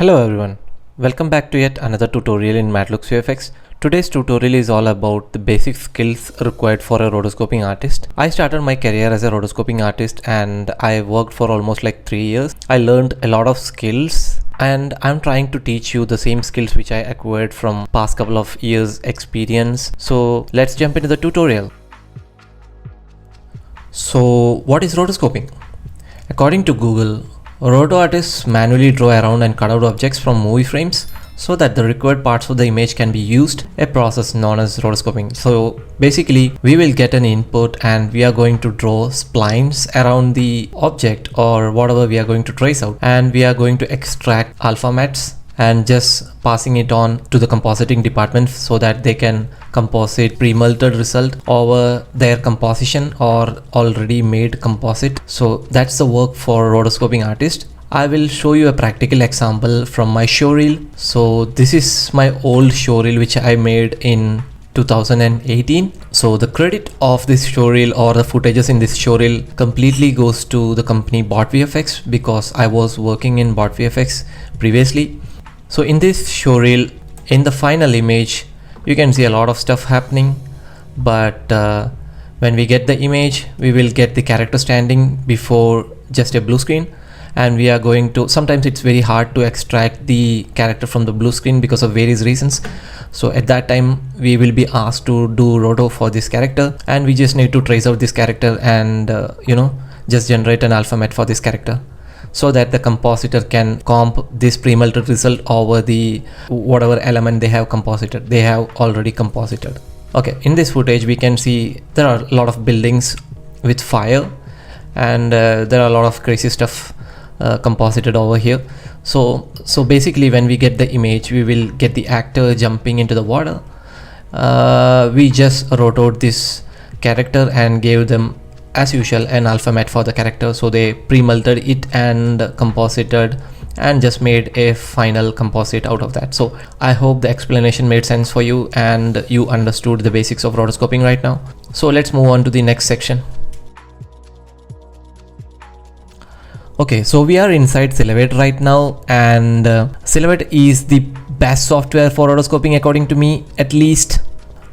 Hello everyone, welcome back to yet another tutorial in Madlookz VFX. Today's tutorial is all about the basic skills required for a rotoscoping artist. I started my career as a rotoscoping artist and I worked for almost like 3 years. I learned a lot of skills and I'm trying to teach you the same skills which I acquired from past couple of years experience. So let's jump into the tutorial. So what is rotoscoping? According to Google, Roto artists manually draw around and cut out objects from movie frames so that the required parts of the image can be used, a process known as rotoscoping. So basically we will get an input and we are going to draw splines around the object or whatever we are going to trace out, and we are going to extract alpha mattes and just passing it on to the compositing department so that they can composite pre-melted result over their composition or already made composite. So that's the work for rotoscoping artist. I will show you a practical example from my showreel. So this is my old showreel which I made in 2018. So the credit of this showreel or the footages in this showreel completely goes to the company VFX because I was working in VFX previously. So in this showreel, in the final image, you can see a lot of stuff happening, but when we get the image, we will get the character standing before just a blue screen, and we are going to, sometimes it's very hard to extract the character from the blue screen because of various reasons. So at that time, we will be asked to do roto for this character, and we just need to trace out this character and just generate an alpha matte for this character, so that the compositor can comp this pre-melted result over the whatever element they have composited. They have already composited. Okay, in this footage we can see there are a lot of buildings with fire, and there are a lot of crazy stuff composited over here. So basically when we get the image, we will get the actor jumping into the water. We just rotoed this character and gave them, as usual, an alpha matte for the character. So they pre-melted it and composited and just made a final composite out of that. So I hope the explanation made sense for you and you understood the basics of rotoscoping right now. So let's move on to the next section. Okay, so we are inside Silhouette right now, and Silhouette is the best software for rotoscoping according to me, at least.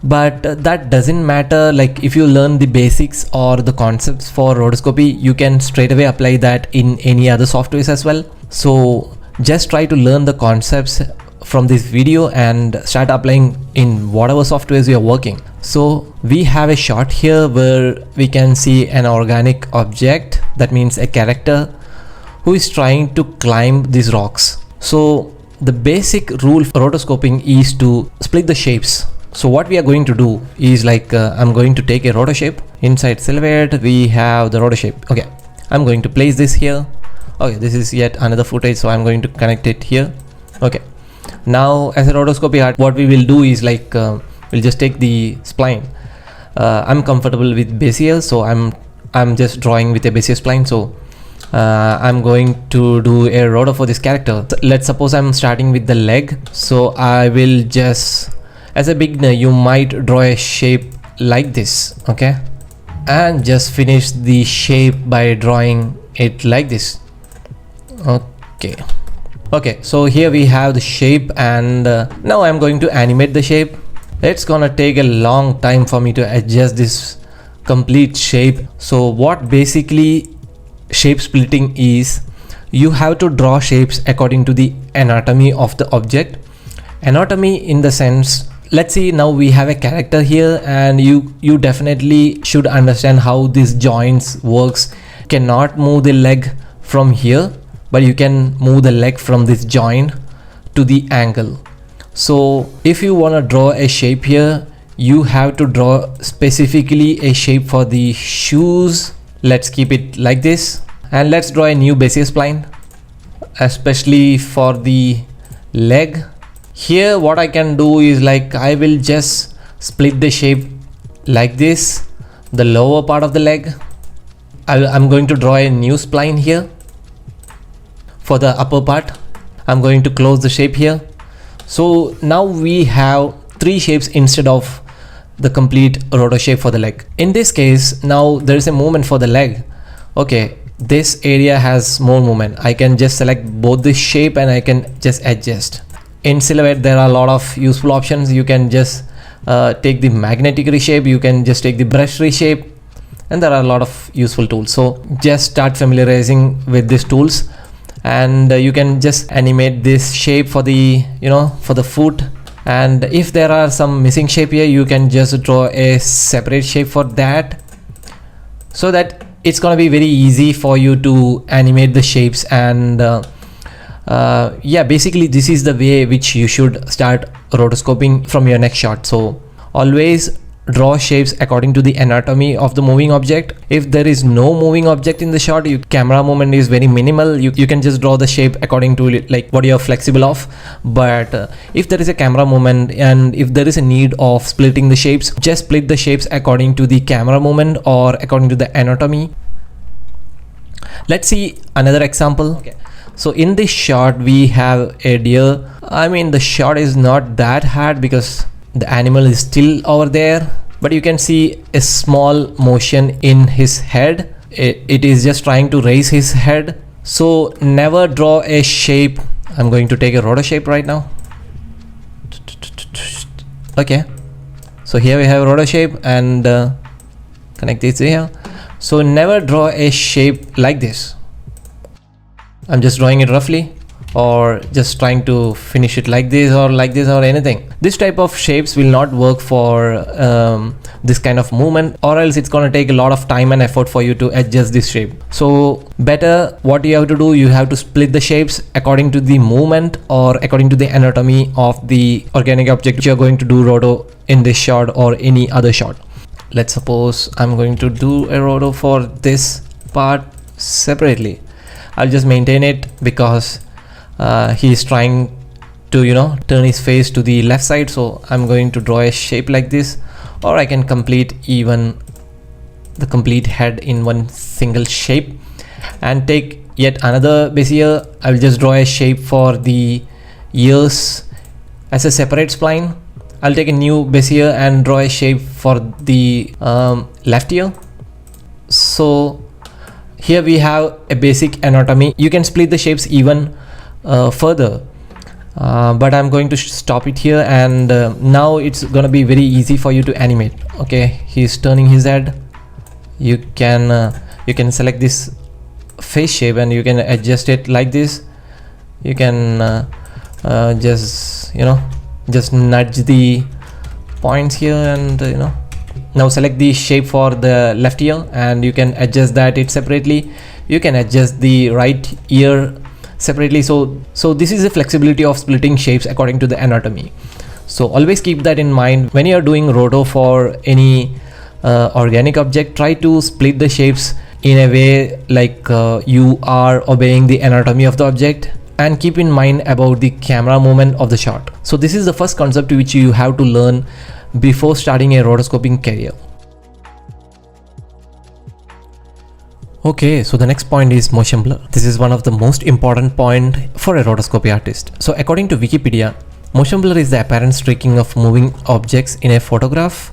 But that doesn't matter. Like, if you learn the basics or the concepts for rotoscopy, you can straight away apply that in any other softwares as well. So just try to learn the concepts from this video and start applying in whatever softwares you are working. So we have a shot here where we can see an organic object, that means a character who is trying to climb these rocks. So the basic rule for rotoscoping is to split the shapes. So what we are going to do is like, I'm going to take a roto shape. Inside Silhouette, we have the roto shape. Okay, I'm going to place this here. Okay, this is yet another footage, so I'm going to connect it here. Okay, now as a rotoscopy art, what we will do is like, we'll just take the spline. I'm comfortable with Bezier, so I'm just drawing with a Bezier spline. So I'm going to do a roto for this character. Let's suppose I'm starting with the leg. So I will just, as a beginner, you might draw a shape like this, okay, and just finish the shape by drawing it like this. Okay, so here we have the shape, and now I'm going to animate the shape. It's gonna take a long time for me to adjust this complete shape. So what basically shape splitting is, you have to draw shapes according to the anatomy of the object. Anatomy in the sense, let's see, now we have a character here, and you definitely should understand how these joints works. Cannot move the leg from here, but you can move the leg from this joint to the angle. So if you want to draw a shape here, you have to draw specifically a shape for the shoes. Let's keep it like this, and let's draw a new Bezier spline, especially for the leg. Here what I can do is like, I will just split the shape like this, the lower part of the leg. I'm going to draw a new spline here. For the upper part, I'm going to close the shape here. So now we have 3 shapes instead of the complete roto shape for the leg. In this case, now there is a movement for the leg. Okay, this area has more movement. I can just select both the shape and I can just adjust. In Silhouette there are a lot of useful options. You can just take the magnetic reshape, you can just take the brush reshape, and there are a lot of useful tools. So just start familiarizing with these tools, and you can just animate this shape for the for the foot. And if there are some missing shape here, you can just draw a separate shape for that, so that it's gonna be very easy for you to animate the shapes. And yeah, basically this is the way which you should start rotoscoping from your next shot. So always draw shapes according to the anatomy of the moving object. If there is no moving object in the shot, your camera movement is very minimal, you can just draw the shape according to like what you're flexible of. But if there is a camera movement and if there is a need of splitting the shapes, just split the shapes according to the camera movement or according to the anatomy. Let's see another example. Okay, so in this shot we have a deer. I mean, the shot is not that hard because the animal is still over there, but you can see a small motion in his head. It is just trying to raise his head. So never draw a shape. I'm going to take a roto shape right now. Okay, so here we have roto shape and connect this here. So never draw a shape like this. I'm just drawing it roughly, or just trying to finish it like this or anything. This type of shapes will not work for this kind of movement, or else it's gonna take a lot of time and effort for you to adjust this shape. So better, what you have to do, you have to split the shapes according to the movement or according to the anatomy of the organic object which you're going to do roto in this shot or any other shot. Let's suppose I'm going to do a roto for this part separately. I'll just maintain it because he's trying to turn his face to the left side. So I'm going to draw a shape like this, or I can complete even the complete head in one single shape and take yet another Bezier. I will just draw a shape for the ears as a separate spline. I'll take a new Bezier and draw a shape for the left ear. So here we have a basic anatomy. You can split the shapes even further, but I'm going to stop it here, and now it's gonna be very easy for you to animate. Okay, he's turning his head. You can select this face shape and you can adjust it like this. You can just nudge the points here, and now select the shape for the left ear and you can adjust that it separately. You can adjust the right ear separately. So this is the flexibility of splitting shapes according to the anatomy. So always keep that in mind when you are doing roto for any organic object. Try to split the shapes in a way like you are obeying the anatomy of the object, and keep in mind about the camera movement of the shot. So this is the first concept which you have to learn before starting a rotoscoping career. Okay, so the next point is motion blur. This is one of the most important point for a rotoscopy artist. So according to Wikipedia, motion blur is the apparent streaking of moving objects in a photograph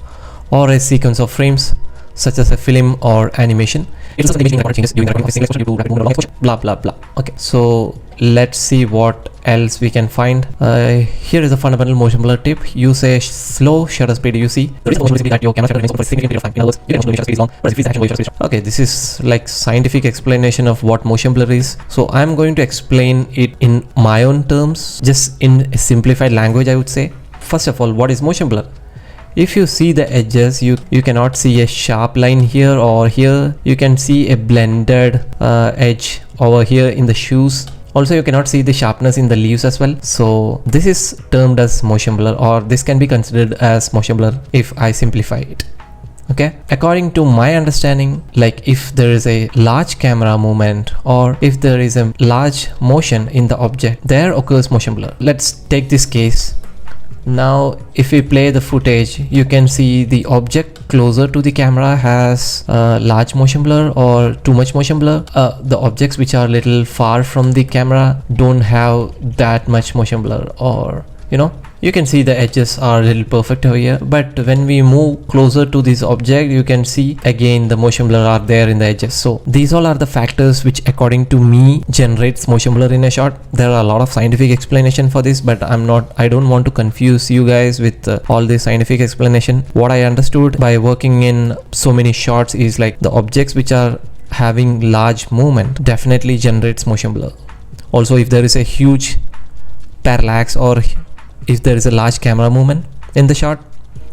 or a sequence of frames, such as a film or animation. It's also the changes during the recording of a single exposure due to rapid movement of exposure, blah blah blah. Okay, so let's see what else we can find. Here is a fundamental motion blur tip. Use a slow shutter speed. You see the reason motion blur is that your camera shutter remains open for a significant period of time. In other words, you can motion blur shutter speed is long, but if it's action blur shutter speed is short. Okay, this is like scientific explanation of what motion blur is. So I'm going to explain it in my own terms, just in a simplified language, I would say. First of all, what is motion blur? If you see the edges, you cannot see a sharp line here or here. You can see a blended edge over here in the shoes. Also, you cannot see the sharpness in the leaves as well. So this is termed as motion blur, or this can be considered as motion blur if I simplify it. Okay, according to my understanding, like if there is a large camera movement or if there is a large motion in the object, there occurs motion blur. Let's take this case. Now if we play the footage, you can see the object closer to the camera has large motion blur or too much motion blur. The objects which are little far from the camera don't have that much motion blur, or You can see the edges are a little perfect over here, but when we move closer to this object, you can see again the motion blur are there in the edges. So these all are the factors which according to me generates motion blur in a shot. There are a lot of scientific explanation for this, but I don't want to confuse you guys with all this scientific explanation. What I understood by working in so many shots is like the objects which are having large movement definitely generates motion blur. Also, if there is a huge parallax or if there is a large camera movement in the shot,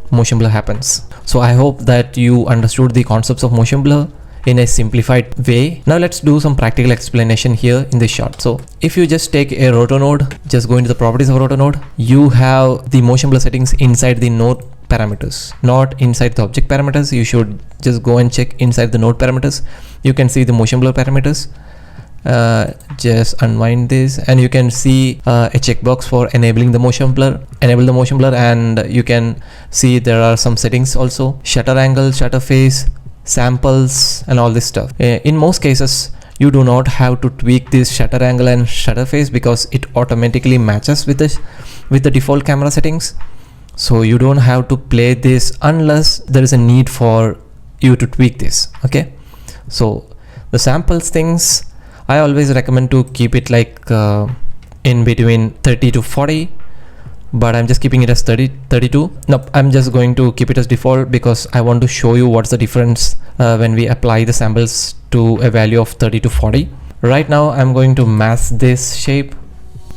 motion blur happens. So I hope that you understood the concepts of motion blur in a simplified way. Now let's do some practical explanation here in this shot. So if you just take a Roto node, just go into the properties of Roto node, you have the motion blur settings inside the node parameters, not inside the object parameters. You should just go and check inside the node parameters. You can see the motion blur parameters. Just unwind this and you can see a checkbox for enable the motion blur, and you can see there are some settings also: shutter angle, shutter phase, samples, and all this stuff. In most cases you do not have to tweak this shutter angle and shutter phase because it automatically matches with the default camera settings. So you don't have to play this unless there is a need for you to tweak this. Okay, so the samples things, I always recommend to keep it like in between 30 to 40, but I'm just keeping it as 32. Nope, I'm just going to keep it as default because I want to show you what's the difference when we apply the samples to a value of 30 to 40. Right now I'm going to mask this shape.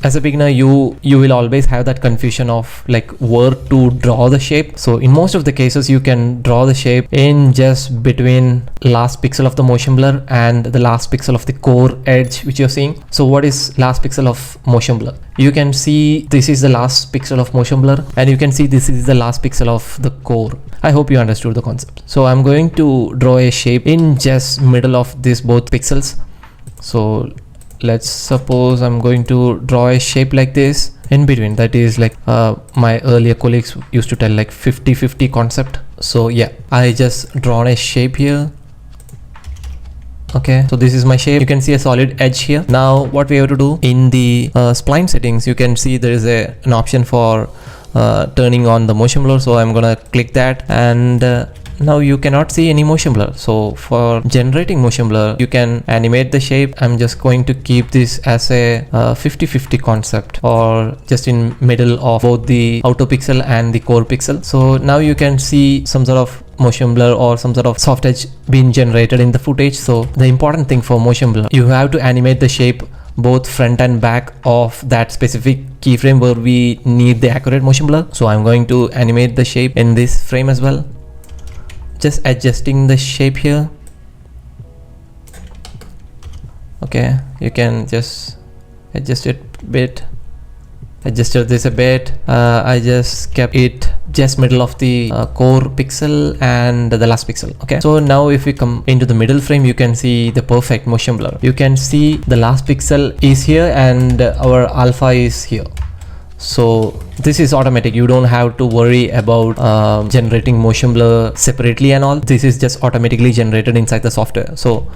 As a beginner, you will always have that confusion of like where to draw the shape. So in most of the cases you can draw the shape in just between last pixel of the motion blur and the last pixel of the core edge which you're seeing. So what is last pixel of motion blur? You can see this is the last pixel of motion blur and you can see this is the last pixel of the core. I hope you understood the concept. So I'm going to draw a shape in just middle of these both pixels. So let's suppose I'm going to draw a shape like this in between. That is like my earlier colleagues used to tell like 50-50 concept. So yeah, I just drawn a shape here. Okay, so this is my shape. You can see a solid edge here. Now what we have to do in the spline settings, you can see there is an option for turning on the motion blur. So I'm gonna click that, and now you cannot see any motion blur. So for generating motion blur, you can animate the shape. I'm just going to keep this as a 50-50 concept, or just in middle of both the outer pixel and the core pixel. So now you can see some sort of motion blur or some sort of soft edge being generated in the footage. So the important thing for motion blur, you have to animate the shape both front and back of that specific keyframe where we need the accurate motion blur. So I'm going to animate the shape in this frame as well, just adjusting the shape here. Okay, you can just adjust it a bit, adjusted this a bit. I just kept it just middle of the core pixel and the last pixel. Okay, so now if we come into the middle frame, you can see the perfect motion blur. You can see the last pixel is here and our alpha is here. So this is automatic. You don't have to worry about generating motion blur separately and all. This is just automatically generated inside the software. So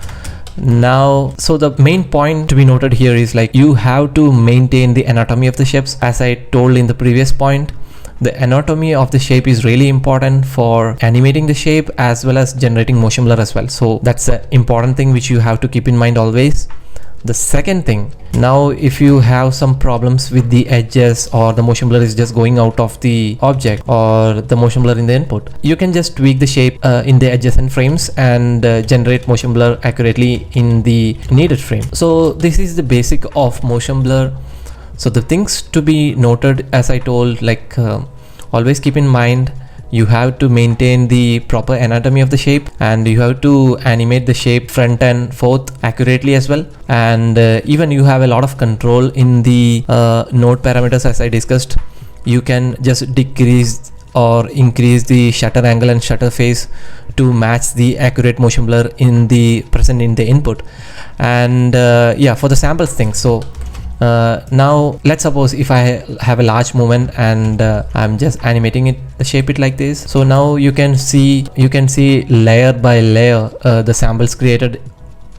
now, so the main point to be noted here is like you have to maintain the anatomy of the shapes. As I told in the previous point, the anatomy of the shape is really important for animating the shape as well as generating motion blur as well. So that's an important thing which you have to keep in mind always. The second thing, now if you have some problems with the edges or the motion blur is just going out of the object or the motion blur in the input, you can just tweak the shape in the adjacent frames and generate motion blur accurately in the needed frame. So this is the basic of motion blur. So the things to be noted, as I told, like always keep in mind, you have to maintain the proper anatomy of the shape and you have to animate the shape front and forth accurately as well. And even you have a lot of control in the node parameters. As I discussed, you can just decrease or increase the shutter angle and shutter phase to match the accurate motion blur in the present in the input. And yeah, for the samples thing, so now let's suppose if I have a large movement and I'm just animating it, shape it like this. So now you can see layer by layer the samples created.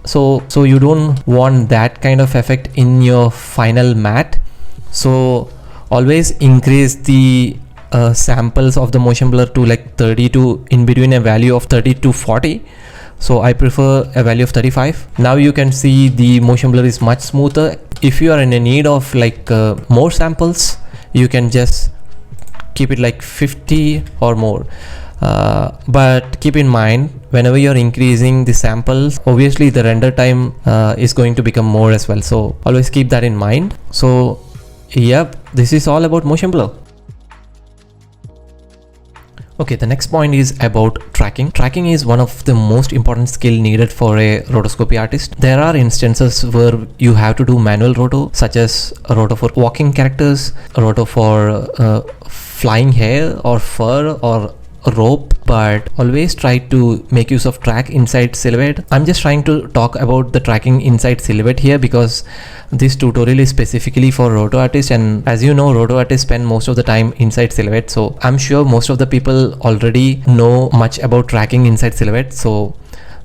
So you don't want that kind of effect in your final matte. So always increase the samples of the motion blur to like 30 to in between a value of 30 to 40. So I prefer a value of 35. Now you can see the motion blur is much smoother. If you are in a need of like more samples, you can just keep it like 50 or more. But keep in mind, whenever you're increasing the samples, obviously the render time is going to become more as well. So always keep that in mind. So yep, this is all about motion blur. Okay, the next point is about tracking. Tracking is one of the most important skill needed for a rotoscopy artist. There are instances where you have to do manual roto, such as a roto for walking characters, a roto for flying hair or fur or rope, but always try to make use of track inside silhouette. I'm just trying to talk about the tracking inside silhouette here because this tutorial is specifically for roto artists, and as you know, roto artists spend most of the time inside silhouette, so I'm sure most of the people already know much about tracking inside silhouette. So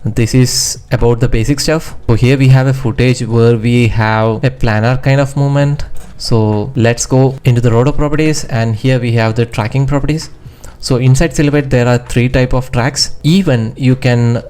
this is about the basic stuff. So here we have a footage where we have a planar kind of movement. So let's go into the roto properties, and here we have the tracking properties. So inside silhouette there are 3 type of tracks. Even you can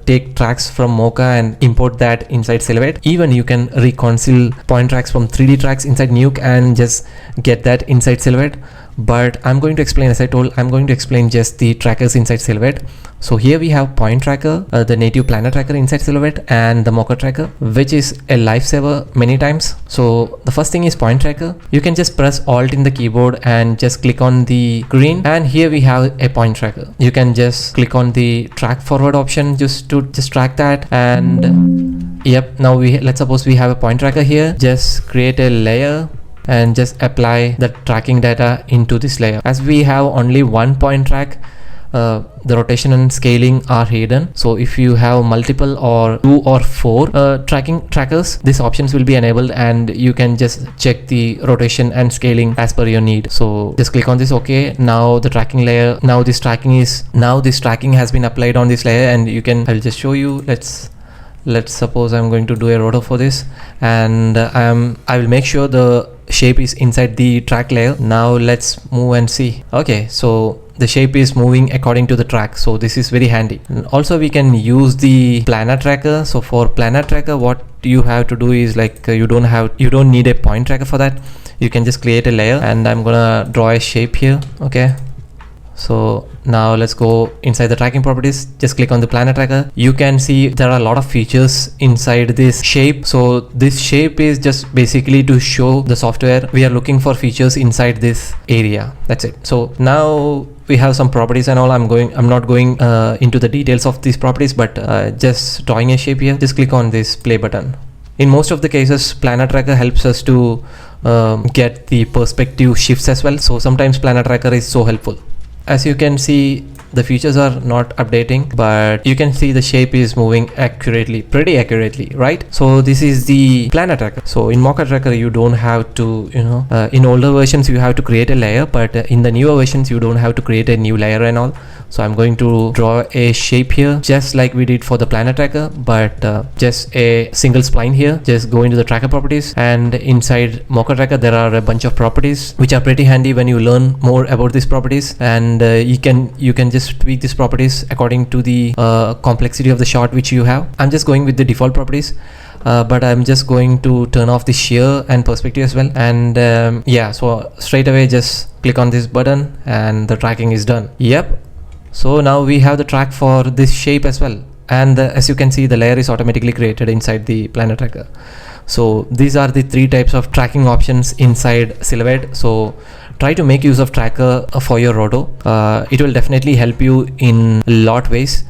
take tracks from Mocha and import that inside silhouette. Even you can reconcile point tracks from 3D tracks inside Nuke and just get that inside silhouette. But I'm going to explain, as I told, I'm going to explain just the trackers inside silhouette. So here we have point tracker, the native planar tracker inside silhouette, and the Mocha tracker, which is a lifesaver many times. So the first thing is point tracker. You can just press Alt in the keyboard and just click on the green, and here we have a point tracker. You can just click on the track forward option just to track that, and yep, now let's suppose we have a point tracker here. Just create a layer and just apply the tracking data into this layer. As we have only one point track, the rotation and scaling are hidden. So if you have multiple or 2 or 4 tracking trackers, these options will be enabled, and you can just check the rotation and scaling as per your need. So just click on this. Okay, now the tracking layer, now this tracking has been applied on this layer, and you can, I'll just show you. Let's suppose I'm going to do a roto for this, and I will make sure the shape is inside the track layer. Now let's move and see. Okay, so the shape is moving according to the track, so this is very handy. And also we can use the planar tracker. So for planar tracker, what you have to do is like you don't need a point tracker for that. You can just create a layer, and I'm gonna draw a shape here. Okay, so now let's go inside the tracking properties. Just click on the planar tracker. You can see there are a lot of features inside this shape. So this shape is just basically to show the software we are looking for features inside this area. That's it. So now we have some properties and all. I'm not going into the details of these properties, but just drawing a shape here. Just click on this play button. In most of the cases, planar tracker helps us to get the perspective shifts as well. So sometimes planar tracker is so helpful. As you can see, the features are not updating, but you can see the shape is moving pretty accurately, right? So this is the planar tracker. So in Mocha tracker, you don't have to, in older versions you have to create a layer, but in the newer versions you don't have to create a new layer and all. So I'm going to draw a shape here, just like we did for the planar tracker, but just a single spline here. Just go into the tracker properties, and inside Mocha tracker there are a bunch of properties which are pretty handy when you learn more about these properties, and you can just tweak these properties according to the complexity of the shot which you have. I'm just going with the default properties. But I'm just going to turn off the shear and perspective as well, and yeah, so straight away just click on this button and the tracking is done. Yep, so now we have the track for this shape as well, and as you can see, the layer is automatically created inside the planar tracker. So these are the 3 types of tracking options inside silhouette. So try to make use of tracker for your roto. It will definitely help you in a lot ways.